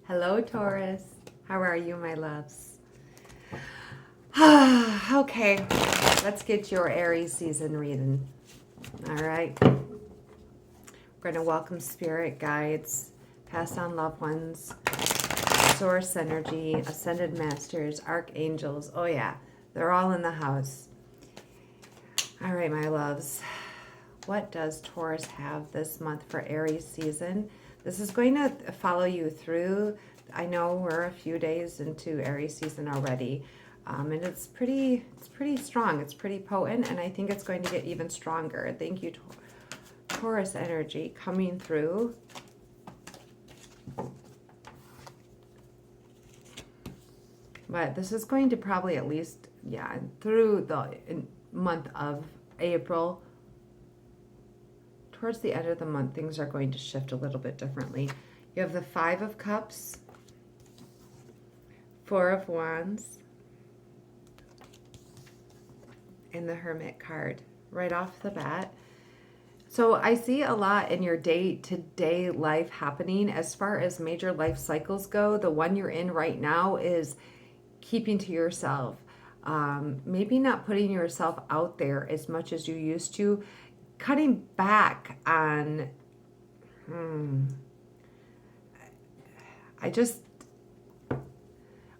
Hello, Taurus. How are you, my loves? Okay, let's get your Aries season reading. All right. We're going to welcome spirit guides, pass on loved ones, source energy, ascended masters, archangels. Oh, yeah, they're all in the house. All right, my loves. What does Taurus have this month for Aries season? This is going to follow you through. I know we're a few days into Aries season already, and it's pretty strong. It's pretty potent, and I think it's going to get even stronger. Thank you, Taurus energy coming through. But this is going to probably at least, through the month of April. Towards the end of the month, things are going to shift a little bit differently. You have the Five of Cups, Four of Wands, and the Hermit card right off the bat. So I see a lot in your day-to-day life happening. As far as major life cycles go, the one you're in right now is keeping to yourself. Maybe not putting yourself out there as much as you used to. Cutting back on,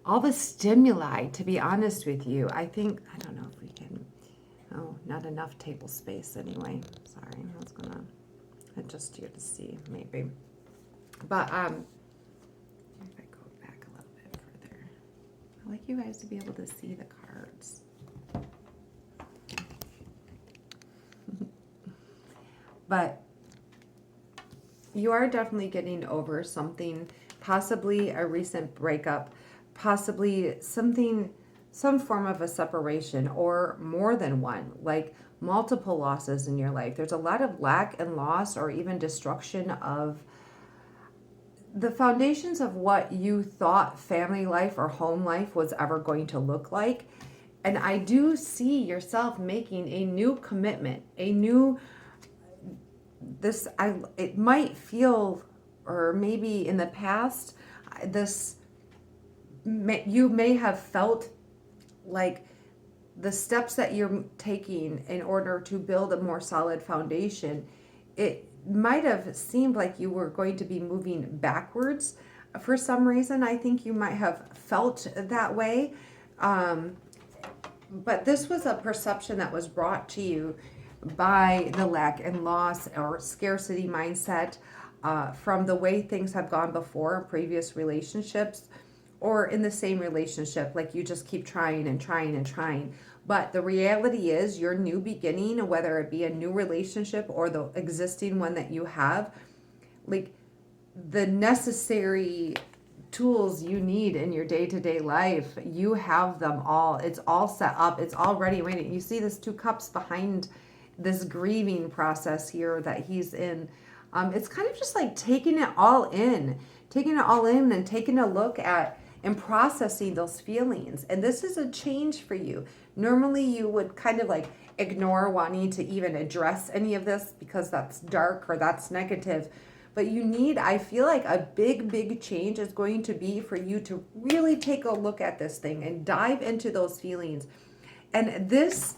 all the stimuli, to be honest with you. I don't know if we can, not enough table space anyway. Sorry, I was going to adjust you to see, maybe. But, if I go back a little bit further, I like you guys to be able to see the cards. But you are definitely getting over something, possibly a recent breakup, possibly some form of a separation, or more than one, like multiple losses in your life. There's a lot of lack and loss, or even destruction of the foundations of what you thought family life or home life was ever going to look like. And I do see yourself making a new commitment, it might feel, or maybe in the past, you may have felt like the steps that you're taking in order to build a more solid foundation, it might have seemed like you were going to be moving backwards. For some reason, I think you might have felt that way. But this was a perception that was brought to you by the lack and loss or scarcity mindset, from the way things have gone before in previous relationships, or in the same relationship, like you just keep trying and trying and trying. But the reality is your new beginning, whether it be a new relationship or the existing one that you have, like the necessary tools you need in your day-to-day life, you have them all. It's all set up. It's already waiting. You see this Two Cups behind this grieving process here that he's in. It's kind of just like taking it all in and taking a look at and processing those feelings. And this is a change for you. Normally you would kind of like ignore wanting to even address any of this because that's dark or that's negative. But I feel like a big change is going to be for you to really take a look at this thing and dive into those feelings. And this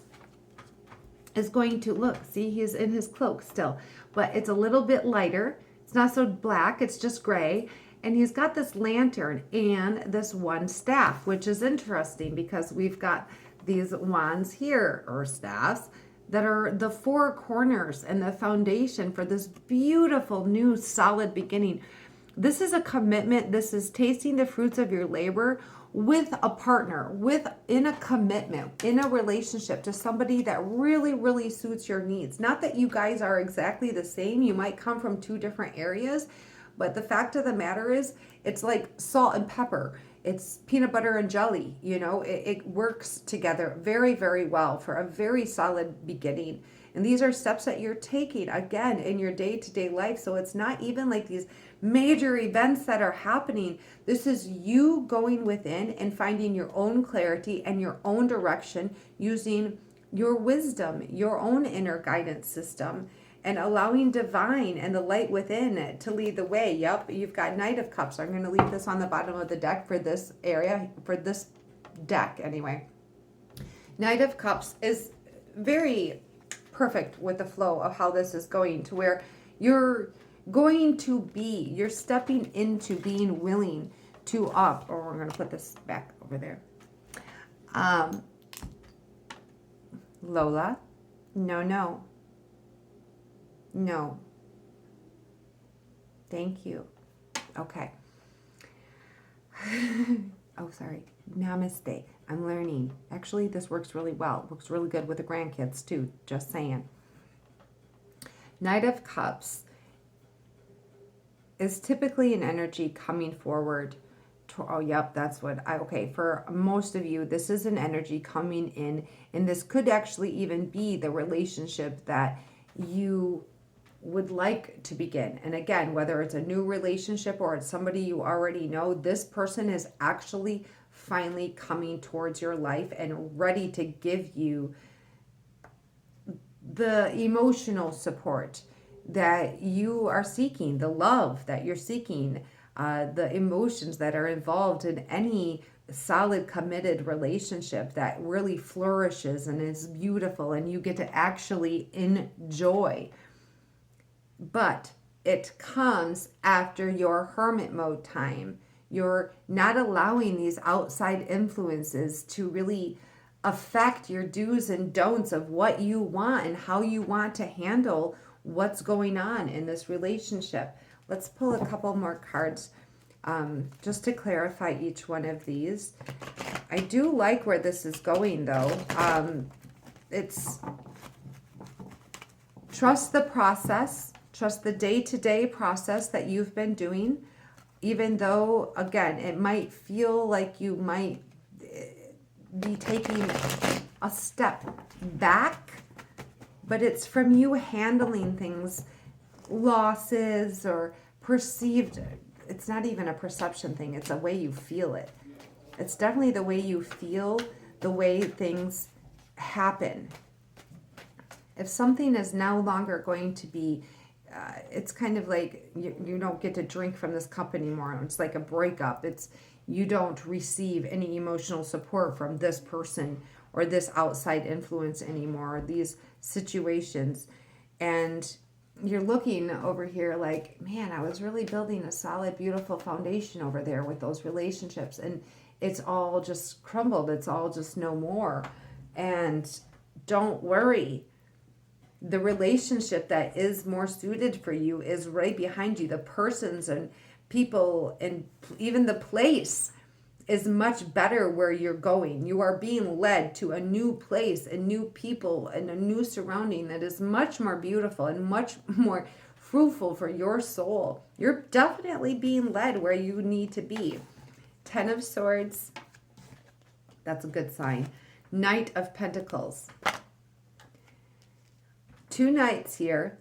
is going to see, he's in his cloak still, but it's a little bit lighter. It's not so black, it's just gray. And he's got this lantern and this one staff, which is interesting because we've got these wands here, or staffs, that are the four corners and the foundation for this beautiful new solid beginning. This is a commitment. This is tasting the fruits of your labor with a partner, in a commitment, in a relationship to somebody that really suits your needs. Not that you guys are exactly the same. You might come from two different areas, but the fact of the matter is, it's like salt and pepper. It's peanut butter and jelly. It works together very well for a very solid beginning. And these are steps that you're taking, again, in your day-to-day life. So it's not even like these major events that are happening. This is you going within and finding your own clarity and your own direction, using your wisdom, your own inner guidance system, and allowing divine and the light within to lead the way. Yep, you've got Knight of Cups. I'm going to leave this on the bottom of the deck for this area, for this deck anyway. Knight of Cups is very perfect with the flow of how this is going, to where you're stepping into being willing to we're going to put this back over there. Lola, no. Thank you. Okay. Oh, sorry. Namaste. I'm learning. Actually, this works really well. Works really good with the grandkids too. Just saying. Knight of Cups is typically an energy coming forward. Oh, yep, that's what okay, for most of you, this is an energy coming in, and this could actually even be the relationship that you would like to begin. And again, whether it's a new relationship or it's somebody you already know, this person is actually finally coming towards your life and ready to give you the emotional support that you are seeking, the love that you're seeking, the emotions that are involved in any solid, committed relationship that really flourishes and is beautiful and you get to actually enjoy. But it comes after your hermit mode time. You're not allowing these outside influences to really affect your do's and don'ts of what you want and how you want to handle what's going on in this relationship. Let's pull a couple more cards just to clarify each one of these. I do like where this is going, though. It's trust the process, trust the day-to-day process that you've been doing, even though, again, it might feel like you might be taking a step back, but it's from you handling things, losses or perceived. It's not even a perception thing. It's a way you feel it. It's definitely the way you feel, the way things happen. If something is no longer going to be, it's kind of like you don't get to drink from this cup anymore. It's like a breakup. It's you don't receive any emotional support from this person or this outside influence anymore, these situations. And you're looking over here like, man, I was really building a solid, beautiful foundation over there with those relationships. And it's all just crumbled. It's all just no more. And don't worry. The relationship that is more suited for you is right behind you. The persons and people and even the place is much better where you're going. You are being led to a new place and new people and a new surrounding that is much more beautiful and much more fruitful for your soul. You're definitely being led where you need to be. 10 of Swords, that's a good sign. Knight of Pentacles. 2 knights here.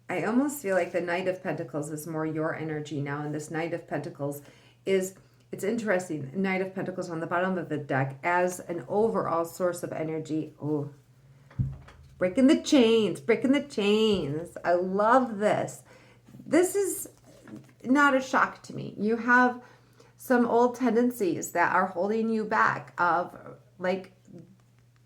I almost feel like the Knight of Pentacles is more your energy now, and this Knight of Pentacles is, it's interesting, Knight of Pentacles on the bottom of the deck as an overall source of energy. Oh, breaking the chains, breaking the chains. I love this. This is not a shock to me. You have some old tendencies that are holding you back of, like,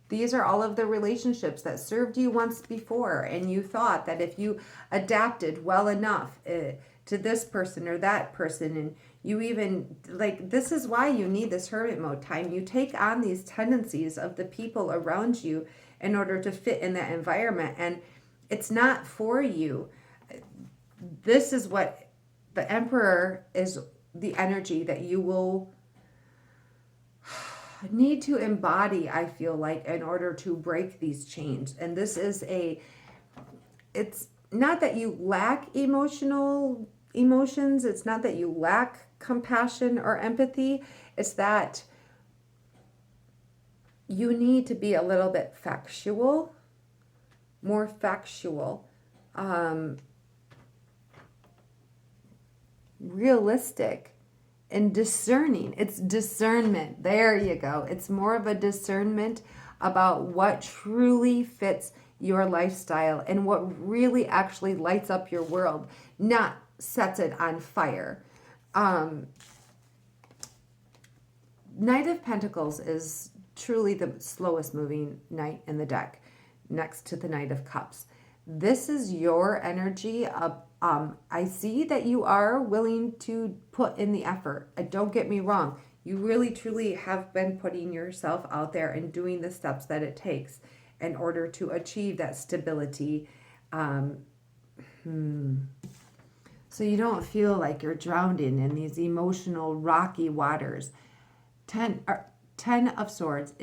these are all of the relationships that served you once before, and you thought that if you adapted well enough to this person or that person, and you even, like, this is why you need this hermit mode time. You take on these tendencies of the people around you in order to fit in that environment, and it's not for you. This is what the Emperor is, the energy that you will need to embody, I feel like, in order to break these chains. And this is it's not that you lack emotions, it's not that you lack compassion or empathy, it's that you need to be a little bit more factual, realistic, and discerning. It's discernment. There you go. It's more of a discernment about what truly fits your lifestyle and what really actually lights up your world, not sets it on fire. Knight of Pentacles is truly the slowest moving knight in the deck, next to the Knight of Cups. This is your energy. I see that you are willing to put in the effort. Don't get me wrong. You really, truly have been putting yourself out there and doing the steps that it takes in order to achieve that stability. So you don't feel like you're drowning in these emotional, rocky waters. 10 of Swords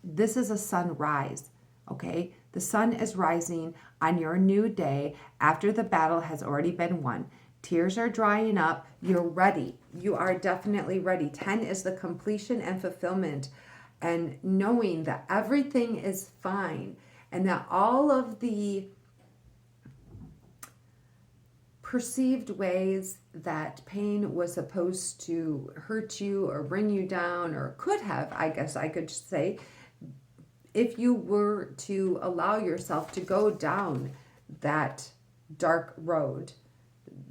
this is a sunrise, okay? The sun is rising on your new day after the battle has already been won. Tears are drying up. You're ready. You are definitely ready. 10 is the completion and fulfillment, and knowing that everything is fine and that all of the perceived ways that pain was supposed to hurt you or bring you down, or could have, I guess I could say, if you were to allow yourself to go down that dark road.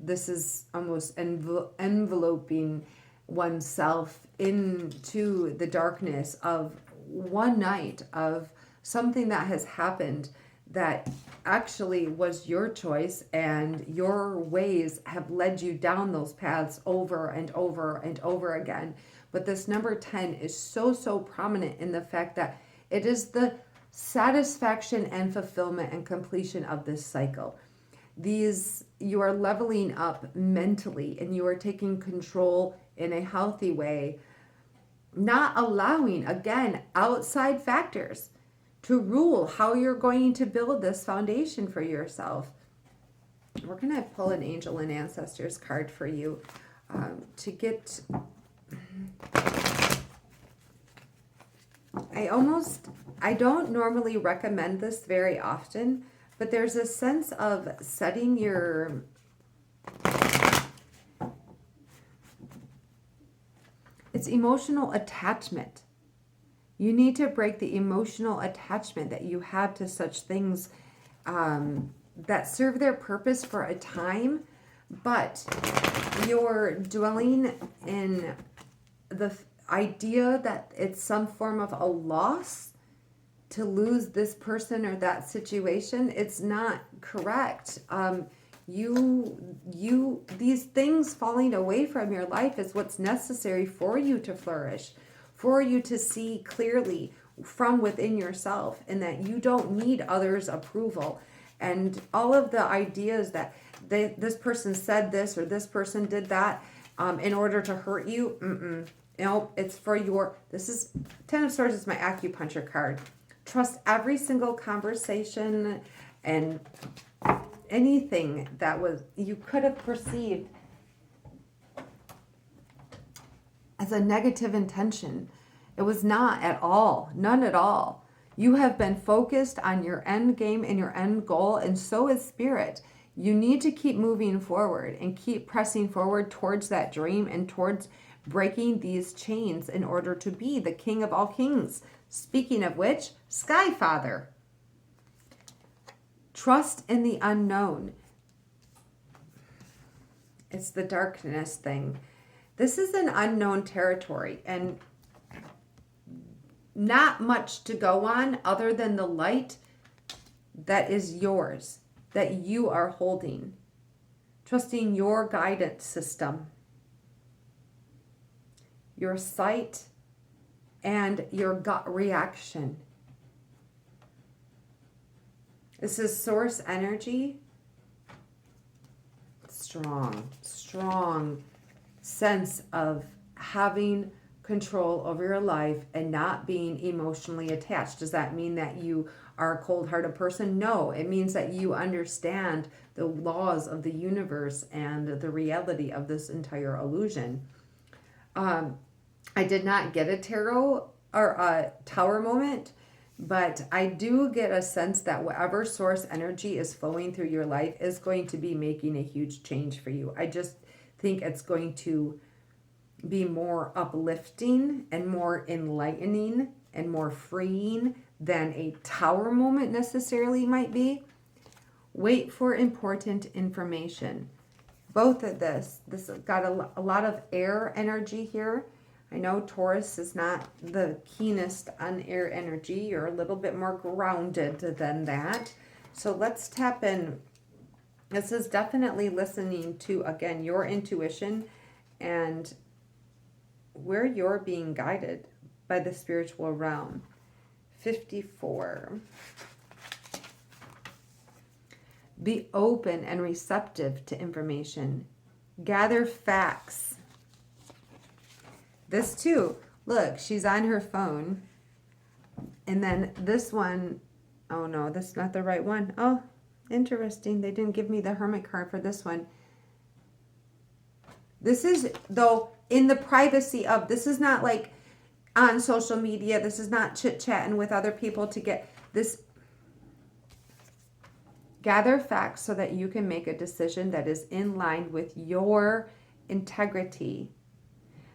This is almost enveloping oneself into the darkness of one night of something that has happened that actually was your choice, and your ways have led you down those paths over and over and over again. But this number 10 is so, so prominent in the fact that it is the satisfaction and fulfillment and completion of this cycle. You are leveling up mentally, and you are taking control in a healthy way, not allowing, again, outside factors to rule how you're going to build this foundation for yourself. We're going to pull an Angel and Ancestors card for you to get... I don't normally recommend this very often, but there's a sense of setting your... It's emotional attachment. You need to break the emotional attachment that you have to such things that serve their purpose for a time, but you're dwelling in the idea that it's some form of a loss to lose this person or that situation. It's not correct. These things falling away from your life is what's necessary for you to flourish, for you to see clearly from within yourself, and that you don't need others' approval. And all of the ideas that this person said this or this person did that in order to hurt you, nope, it's for your... This is 10 of Swords is my acupuncture card. Trust every single conversation and anything that you could have perceived as a negative intention. It was not at all, none at all. You have been focused on your end game and your end goal, and so is spirit. You need to keep moving forward and keep pressing forward towards that dream and towards breaking these chains in order to be the king of all kings. Speaking of which, Sky Father. Trust in the unknown. It's the darkness thing. This is an unknown territory, and not much to go on other than the light that is yours, that you are holding. Trusting your guidance system, your sight, and your gut reaction. This is source energy. Strong sense of having control over your life and not being emotionally attached. Does that mean that you are a cold-hearted person? No, it means that you understand the laws of the universe and the reality of this entire illusion. I did not get a tarot or a tower moment, but I do get a sense that whatever source energy is flowing through your life is going to be making a huge change for you. I just think it's going to be more uplifting and more enlightening and more freeing than a tower moment necessarily might be. Wait for important information. Both of this has got a lot of air energy here. I know Taurus is not the keenest on air energy. You're a little bit more grounded than that. So let's tap in. This is definitely listening to, again, your intuition and where you're being guided by the spiritual realm. 54. Be open and receptive to information. Gather facts. This too, look, she's on her phone. And then this one, oh no, that's not the right one. Oh, interesting. They didn't give me the Hermit card for this one. This is, though, in the privacy of, this is not like on social media. This is not chit-chatting with other people to get this. Gather facts so that you can make a decision that is in line with your integrity.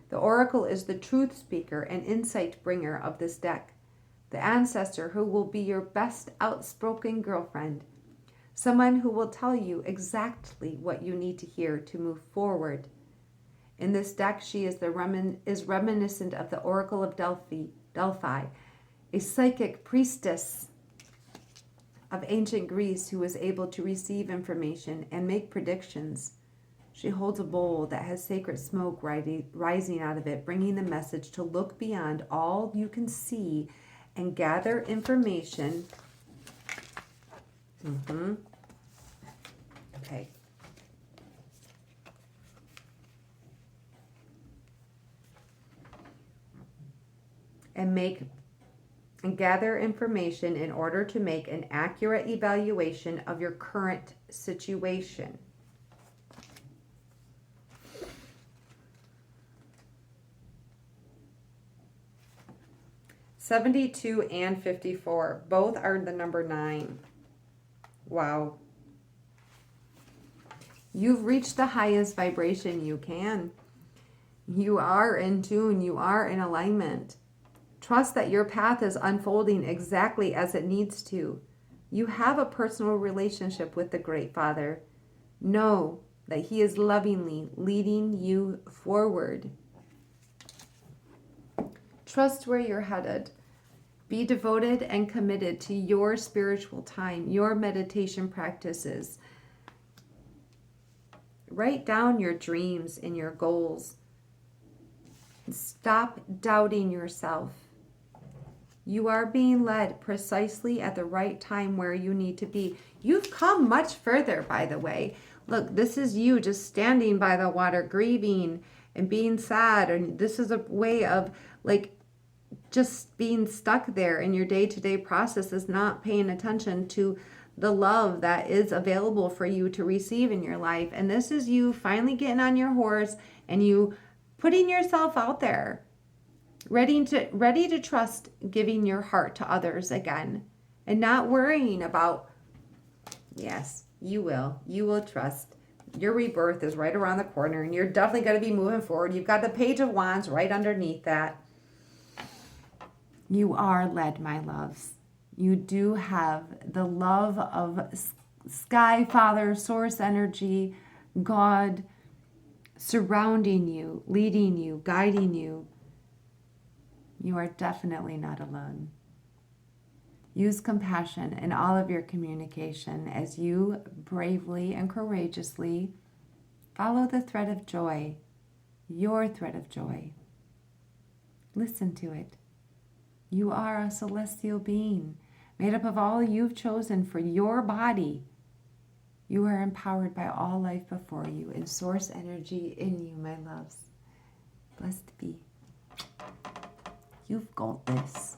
The oracle is the truth speaker and insight bringer of this deck. The ancestor who will be your best outspoken girlfriend. Someone who will tell you exactly what you need to hear to move forward. In this deck, she is reminiscent of the Oracle of Delphi, a psychic priestess of ancient Greece who was able to receive information and make predictions. She holds a bowl that has sacred smoke rising out of it, bringing the message to look beyond all you can see and gather information. Okay. And gather information in order to make an accurate evaluation of your current situation. $72 and 54. Both are the number 9. Wow. You've reached the highest vibration you can. You are in tune. You are in alignment. Trust that your path is unfolding exactly as it needs to. You have a personal relationship with the Great Father. Know that He is lovingly leading you forward. Trust where you're headed. Be devoted and committed to your spiritual time, your meditation practices. Write down your dreams and your goals. Stop doubting yourself. You are being led precisely at the right time where you need to be. You've come much further, by the way. Look, this is you just standing by the water, grieving and being sad. And this is a way of like just being stuck there in your day-to-day process, is not paying attention to the love that is available for you to receive in your life. And this is you finally getting on your horse and you putting yourself out there. Ready to trust giving your heart to others again and not worrying about, yes, you will trust. Your rebirth is right around the corner and you're definitely going to be moving forward. You've got the Page of Wands right underneath that. You are led, my loves. You do have the love of Sky, Father, Source Energy, God surrounding you, leading you, guiding you. You are definitely not alone. Use compassion in all of your communication as you bravely and courageously follow the thread of joy, your thread of joy. Listen to it. You are a celestial being made up of all you've chosen for your body. You are empowered by all life before you and source energy in you, my loves. Blessed be. You've got this.